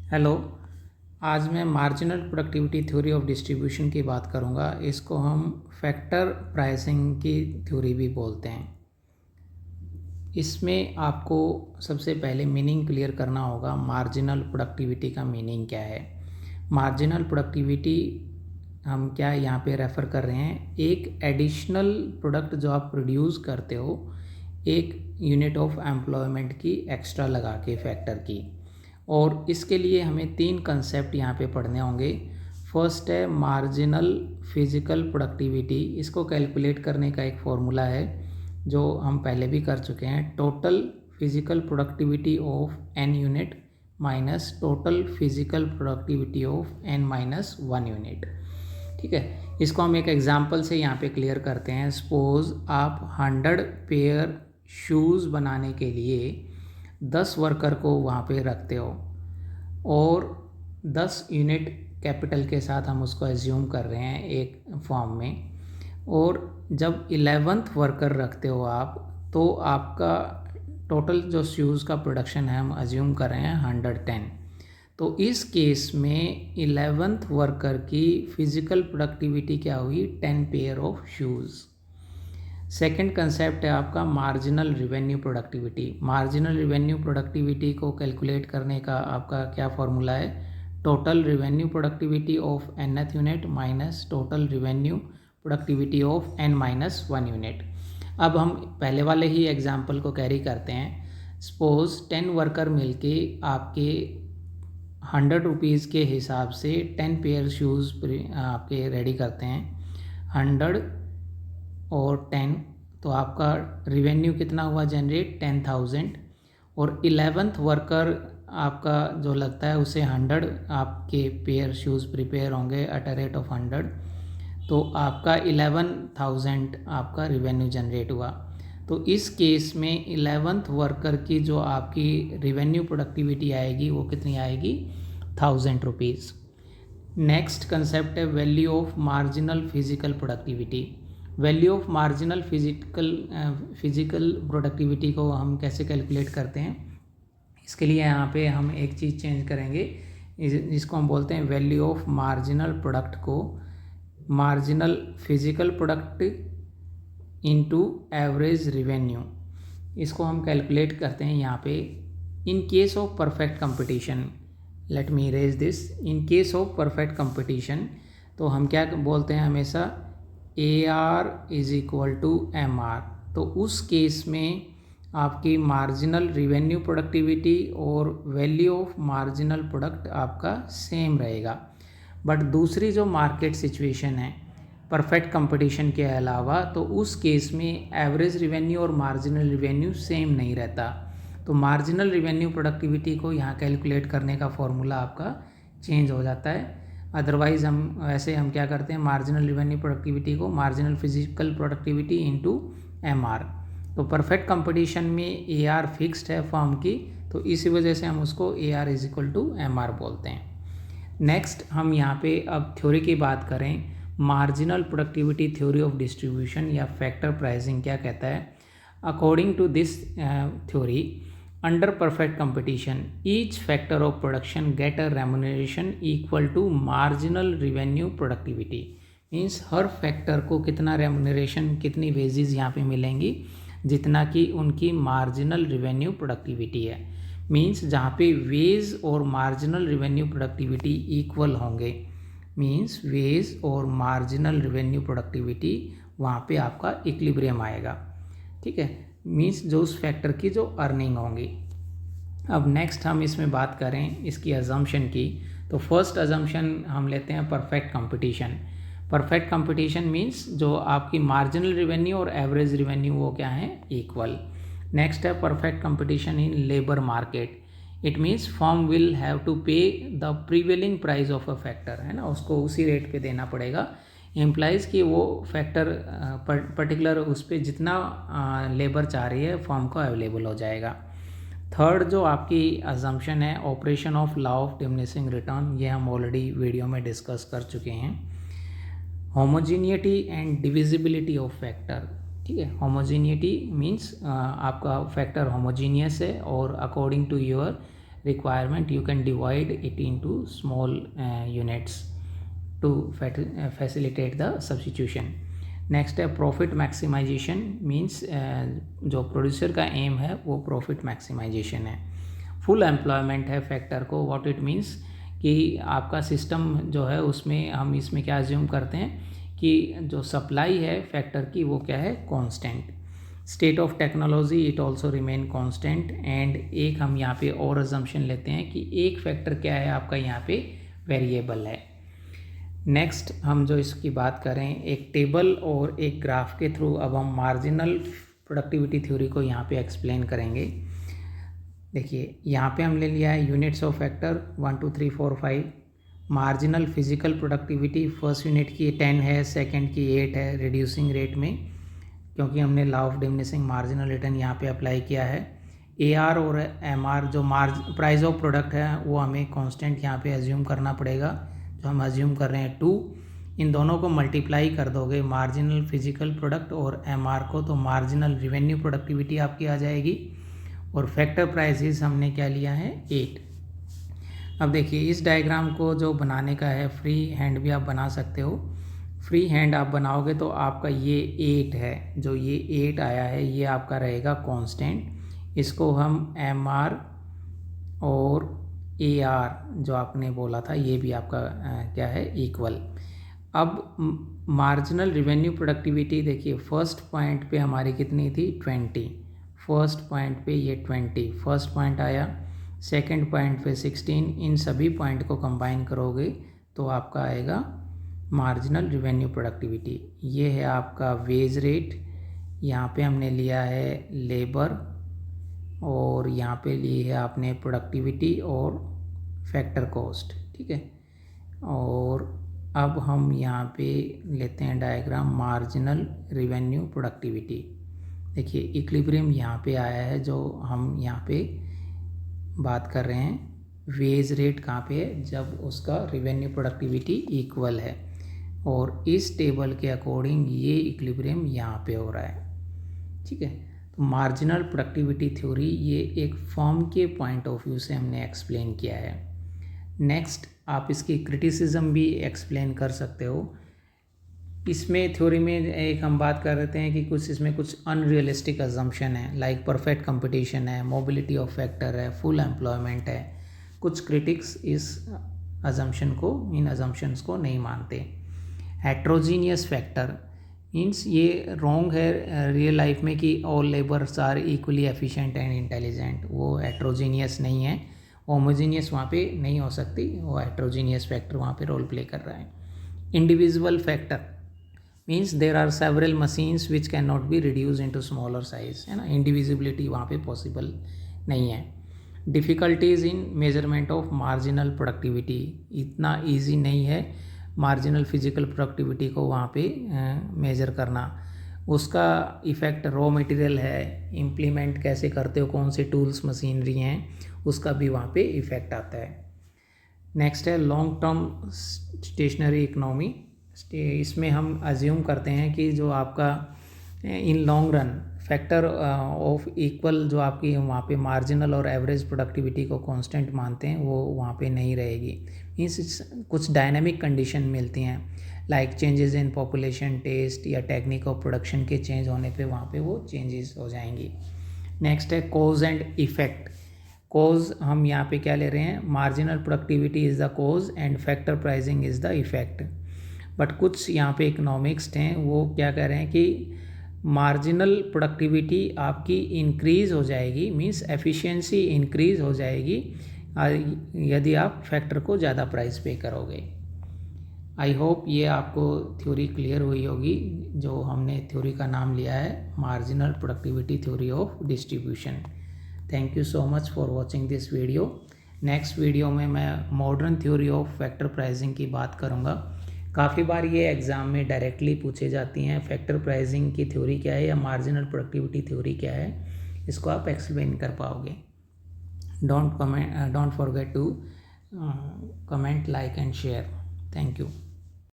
Hello. आज मैं marginal productivity theory of distribution की बात करूंगा। इसको हम फैक्टर प्राइसिंग की थ्योरी भी बोलते हैं। इसमें आपको सबसे पहले मीनिंग क्लियर करना होगा। मार्जिनल प्रोडक्टिविटी का मीनिंग क्या है? मार्जिनल प्रोडक्टिविटी हम क्या यहाँ पे रेफ़र कर रहे हैं? एक एडिशनल प्रोडक्ट जो आप प्रोड्यूस करते हो एक यूनिट ऑफ एम्प्लॉयमेंट की एक्स्ट्रा लगा के फैक्टर की। और इसके लिए हमें 3 कंसेप्ट यहाँ पे पढ़ने होंगे। फर्स्ट है मार्जिनल फिजिकल प्रोडक्टिविटी। इसको कैलकुलेट करने का एक फॉर्मूला है जो हम पहले भी कर चुके हैं। Total physical productivity of n unit minus total physical productivity of n-1 unit. ठीक है, इसको हम एक एग्जांपल से यहाँ पे क्लियर करते हैं। सपोज आप 100 पेयर शूज़ बनाने के लिए 10 वर्कर को वहाँ पे रखते हो और 10 यूनिट कैपिटल के साथ हम उसको एज्यूम कर रहे हैं एक फॉर्म में। और जब 11th वर्कर रखते हो आप, तो आपका टोटल जो शूज़ का प्रोडक्शन है हम एज्यूम कर रहे हैं 110। तो इस केस में 11th वर्कर की फिजिकल प्रोडक्टिविटी क्या हुई? 10 pair of shoes. Second concept है आपका marginal revenue productivity. Marginal revenue productivity को कैलकुलेट करने का आपका क्या फॉर्मूला है? Total revenue productivity of nth unit minus total revenue productivity of n-1 unit. अब हम पहले वाले ही एग्जाम्पल को कैरी करते हैं। सपोज 10 वर्कर मिलके आपके 100 रुपीज़ के हिसाब से 10 पेयर शूज़ आपके रेडी करते हैं। 100 और 10, तो आपका रिवेन्यू कितना हुआ जनरेट? 10,000। और 11th वर्कर आपका जो लगता है उसे 100 आपके पेयर शूज़ प्रिपेयर होंगे एट अ रेट ऑफ 100, तो आपका 11,000 आपका रिवेन्यू जनरेट हुआ। तो इस केस में 11th वर्कर की जो आपकी रिवेन्यू प्रोडक्टिविटी आएगी वो कितनी आएगी? 1000 रुपीज़। नेक्स्ट कंसेप्ट है value of marginal physical productivity. Value of marginal physical productivity को हम कैसे कैलकुलेट करते हैं? इसके लिए यहाँ पे हम एक चीज़ चेंज करेंगे जिसको हम बोलते हैं वैल्यू ऑफ मार्जिनल प्रोडक्ट को marginal physical product into average revenue. इसको हम कैलकुलेट करते हैं यहाँ पे in case of perfect competition. Let me erase this. In case of perfect competition तो हम क्या बोलते हैं हमेशा? AR is equal to MR। तो उस केस में आपकी मार्जिनल रिवेन्यू प्रोडक्टिविटी और वैल्यू ऑफ मार्जिनल प्रोडक्ट आपका सेम रहेगा। बट दूसरी जो मार्केट सिचुएशन है परफेक्ट कंपटीशन के अलावा, तो उस केस में एवरेज रिवेन्यू और मार्जिनल रिवेन्यू सेम नहीं रहता। तो मार्जिनल रिवेन्यू प्रोडक्टिविटी को यहाँ कैलकुलेट करने का फॉर्मूला आपका चेंज हो जाता है। अदरवाइज़ हम क्या करते हैं? मार्जिनल रिवेन्यू प्रोडक्टिविटी को marginal physical productivity into MR। तो परफेक्ट कंपटीशन में AR फिक्स्ड है फर्म की, तो इसी वजह से हम उसको AR is equal to MR बोलते हैं। नेक्स्ट हम यहाँ पे अब थ्योरी की बात करें। Marginal productivity theory of distribution या फैक्टर प्राइसिंग क्या कहता है? According to this theory, under perfect competition each factor of production get a remuneration equal to marginal revenue productivity। Means her factor को कितना रेमुनरेशन, कितनी वेजेस यहाँ पे मिलेंगी जितना कि उनकी मार्जिनल रिवेन्यू प्रोडक्टिविटी है। मीन्स जहाँ पे वेज और मार्जिनल रिवेन्यू प्रोडक्टिविटी इक्वल होंगे, मीन्स वेज और मार्जिनल रिवेन्यू प्रोडक्टिविटी वहाँ पे आपका इक्विलिब्रियम आएगा। ठीक है, मीन्स जो उस फैक्टर की जो अर्निंग होंगी। अब नेक्स्ट हम इसमें बात करें इसकी अजम्पशन की, तो फर्स्ट अजम्पशन हम लेते हैं perfect competition. Perfect competition means जो आपकी मार्जिनल रिवेन्यू और एवरेज रिवेन्यू वो क्या है? इक्वल। नेक्स्ट है perfect competition in labour market. It means firm will have to pay the prevailing price of a factor, है ना, उसको उसी रेट पे देना पड़ेगा। एम्प्लाइज़ की वो फैक्टर पर्टिकुलर उस पर जितना लेबर चाह रही है फर्म को अवेलेबल हो जाएगा। थर्ड जो आपकी अजम्पशन है operation of law of diminishing return, ये हम ऑलरेडी वीडियो में डिस्कस कर चुके हैं। Homogeneity and divisibility of factor. ठीक है, होमोजीनियटी मीन्स आपका फैक्टर होमोजीनियस है और according to your requirement, you can divide it into small units to facilitate the substitution. Next है प्रॉफिट मैक्सिमाइजेशन, मीन्स जो प्रोड्यूसर का एम है वो प्रॉफिट मैक्सिमाइजेशन है. फुल एम्प्लॉयमेंट है फैक्टर को. व्हाट इट मीन्स कि आपका सिस्टम जो है उसमें हम इसमें क्या अज्यूम करते हैं कि जो सप्लाई है फैक्टर की वो क्या है, constant. State of technology it also remain constant. And एक हम यहाँ पे और अजम्पशन लेते हैं कि एक फैक्टर क्या है आपका यहाँ पे वेरिएबल है. नेक्स्ट हम जो इसकी बात करें एक टेबल और एक ग्राफ के थ्रू अब हम मार्जिनल प्रोडक्टिविटी थ्योरी को यहाँ पे एक्सप्लेन करेंगे. देखिए यहाँ पे हमने लिया है units of factor 1 2 3 4 5. Marginal physical productivity first unit की 10 है, सेकंड की 8 है रिड्यूसिंग रेट में, क्योंकि हमने law of diminishing marginal return यहाँ पे अप्लाई किया है. AR और MR जो प्राइस ऑफ प्रोडक्ट है वो हमें कांस्टेंट यहाँ पे अज्यूम करना पड़ेगा. जो हम अज्यूम कर रहे हैं 2, इन दोनों को मल्टीप्लाई कर दोगे मार्जिनल फिजिकल प्रोडक्ट और MR को, तो मार्जिनल रिवेन्यू प्रोडक्टिविटी आपकी आ जाएगी. और फैक्टर प्राइसेस हमने क्या लिया है 8. अब देखिए इस डायग्राम को जो बनाने का है फ्री हैंड भी आप बना सकते हो. फ्री हैंड आप बनाओगे तो आपका ये 8 है, जो ये 8 आया है ये आपका रहेगा कांस्टेंट. इसको हम MR और AR जो आपने बोला था ये भी आपका क्या है इक्वल. अब मार्जिनल रिवेन्यू प्रोडक्टिविटी देखिए फर्स्ट पॉइंट पे हमारी कितनी थी 20. फर्स्ट पॉइंट पे ये 20 फर्स्ट पॉइंट आया, सेकंड पॉइंट पे 16. इन सभी पॉइंट को कंबाइन करोगे तो आपका आएगा मार्जिनल रिवेन्यू प्रोडक्टिविटी. ये है आपका वेज रेट, यहाँ पे हमने लिया है लेबर और यहाँ पे ली है आपने प्रोडक्टिविटी और फैक्टर कॉस्ट. ठीक है. और अब हम यहाँ पे लेते हैं डायग्राम मार्जिनल रिवेन्यू प्रोडक्टिविटी. देखिए इक्विलिब्रियम यहाँ पे आया है, जो हम यहाँ पे बात कर रहे हैं वेज रेट कहाँ पे है, जब उसका रिवेन्यू प्रोडक्टिविटी इक्वल है. और इस टेबल के अकॉर्डिंग ये इक्विलिब्रियम यहाँ पे हो रहा है. ठीक है. तो मार्जिनल प्रोडक्टिविटी थ्योरी ये एक फर्म के पॉइंट ऑफ व्यू से हमने एक्सप्लेन किया है. नेक्स्ट आप इसकी क्रिटिसिज्म भी एक्सप्लेन कर सकते हो. इसमें थ्योरी में एक हम बात कर रहे हैं कि कुछ इसमें कुछ अनरियलिस्टिक अजम्पशन है, लाइक परफेक्ट कंपटीशन है, मोबिलिटी ऑफ फैक्टर है, फुल एम्प्लॉयमेंट है. कुछ क्रिटिक्स इस अजम्पशन को, इन अजम्पशंस को नहीं मानते. हेट्रोजीनियस फैक्टर मीन्स ये रॉन्ग है रियल लाइफ में कि all labours are equally efficient and intelligent. वो हेट्रोजीनियस नहीं है, होमोजीनियस वहाँ पे नहीं हो सकती, वो हेट्रोजीनियस फैक्टर वहाँ पे रोल प्ले कर रहा है. Individual factor means there are several machines which cannot be reduce into smaller size, है ना. इंडिविजिबिलिटी वहाँ पे पॉसिबल नहीं है. Difficulties in measurement of marginal productivity, इतना ईजी नहीं है मार्जिनल फिजिकल प्रोडक्टिविटी को वहाँ पे मेज़र करना. उसका इफ़ेक्ट रॉ मटेरियल है, इम्प्लीमेंट कैसे करते हो, कौन से टूल्स मशीनरी हैं, उसका भी वहाँ पे इफ़ेक्ट आता है. नेक्स्ट है लॉन्ग टर्म स्टेशनरी इकनॉमी. इसमें हम अज्यूम करते हैं कि जो आपका in long run factor of equal जो आपकी वहाँ पे मार्जिनल और एवरेज प्रोडक्टिविटी को कांस्टेंट मानते हैं वो वहाँ पे नहीं रहेगी. मीन्स कुछ डायनामिक कंडीशन मिलती हैं, like changes in population, taste या टेक्निक ऑफ प्रोडक्शन के चेंज होने पे वहाँ पे वो चेंजेस हो जाएंगी. नेक्स्ट है कॉज एंड इफेक्ट. कॉज हम यहाँ पे क्या ले रहे हैं, marginal productivity is the cause and factor pricing is the effect. But कुछ यहाँ पे इकोनॉमिक्स हैं वो क्या कह रहे हैं कि मार्जिनल प्रोडक्टिविटी आपकी इंक्रीज़ हो जाएगी, मींस एफिशिएंसी इंक्रीज़ हो जाएगी यदि आप फैक्टर को ज़्यादा प्राइस पे करोगे. आई होप ये आपको थ्योरी क्लियर हुई होगी, जो हमने थ्योरी का नाम लिया है marginal productivity theory of distribution. Thank you so much for watching this video. Next video में मैं modern theory of factor pricing की बात करूँगा. काफ़ी बार ये एग्ज़ाम में डायरेक्टली पूछे जाती हैं फैक्टर प्राइसिंग की थ्योरी क्या है या मार्जिनल प्रोडक्टिविटी थ्योरी क्या है, इसको आप एक्सप्लेन कर पाओगे. Don't forget to comment, like and share. Thank you.